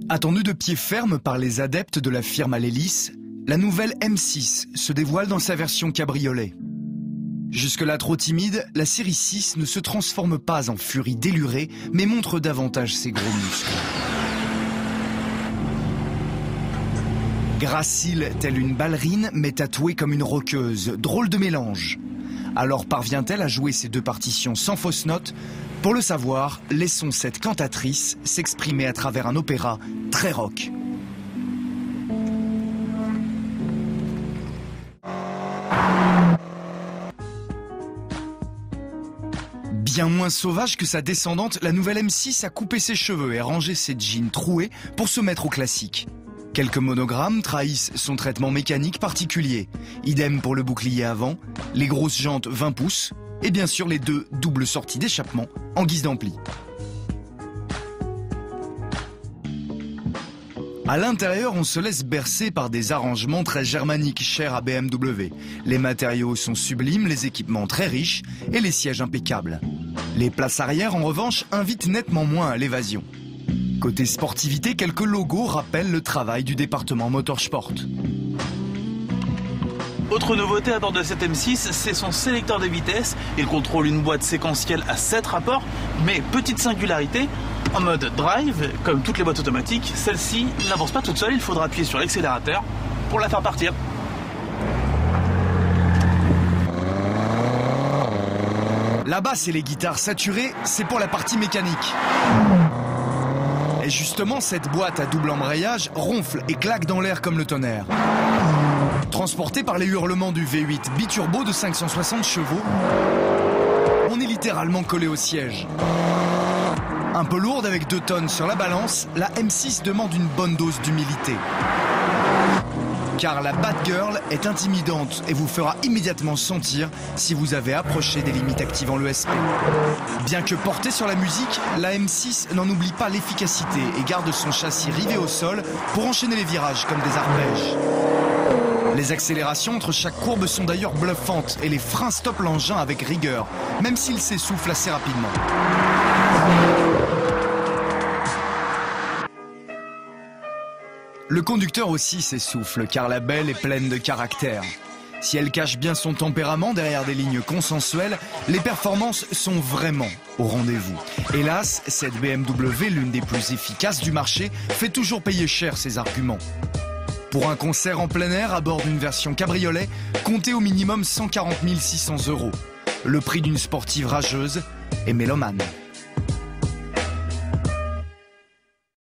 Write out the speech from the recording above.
Attendue de pied ferme par les adeptes de la firme à l'hélice, la nouvelle M6 se dévoile dans sa version cabriolet. Jusque-là trop timide, la série 6 ne se transforme pas en furie délurée, mais montre davantage ses gros muscles. Gracile telle une ballerine, mais tatouée comme une rockeuse, drôle de mélange. Alors parvient-elle à jouer ces deux partitions sans fausse note? Pour le savoir, laissons cette cantatrice s'exprimer à travers un opéra très rock. Bien moins sauvage que sa descendante, la nouvelle M6 a coupé ses cheveux et rangé ses jeans troués pour se mettre au classique. Quelques monogrammes trahissent son traitement mécanique particulier. Idem pour le bouclier avant, les grosses jantes 20 pouces et bien sûr les deux doubles sorties d'échappement en guise d'ampli. À l'intérieur, on se laisse bercer par des arrangements très germaniques chers à BMW. Les matériaux sont sublimes, les équipements très riches et les sièges impeccables. Les places arrière, en revanche, invitent nettement moins à l'évasion. Côté sportivité, quelques logos rappellent le travail du département Motorsport. Autre nouveauté à bord de cette M6, c'est son sélecteur de vitesse. Il contrôle une boîte séquentielle à 7 rapports, mais petite singularité, en mode drive, comme toutes les boîtes automatiques, celle-ci n'avance pas toute seule, il faudra appuyer sur l'accélérateur pour la faire partir. La basse et les guitares saturées, c'est pour la partie mécanique. Et justement, cette boîte à double embrayage ronfle et claque dans l'air comme le tonnerre. Transportée par les hurlements du V8 biturbo de 560 chevaux, on est littéralement collé au siège. Un peu lourde avec 2 tonnes sur la balance, la M6 demande une bonne dose d'humilité. Car la Batgirl est intimidante et vous fera immédiatement sentir si vous avez approché des limites activant l'ESP. Bien que portée sur la musique, la M6 n'en oublie pas l'efficacité et garde son châssis rivé au sol pour enchaîner les virages comme des arpèges. Les accélérations entre chaque courbe sont d'ailleurs bluffantes et les freins stoppent l'engin avec rigueur, même s'il s'essouffle assez rapidement. Le conducteur aussi s'essouffle car la belle est pleine de caractère. Si elle cache bien son tempérament derrière des lignes consensuelles, les performances sont vraiment au rendez-vous. Hélas, cette BMW, l'une des plus efficaces du marché, fait toujours payer cher ses arguments. Pour un concert en plein air à bord d'une version cabriolet, comptez au minimum 140 600 €. Le prix d'une sportive rageuse et mélomane.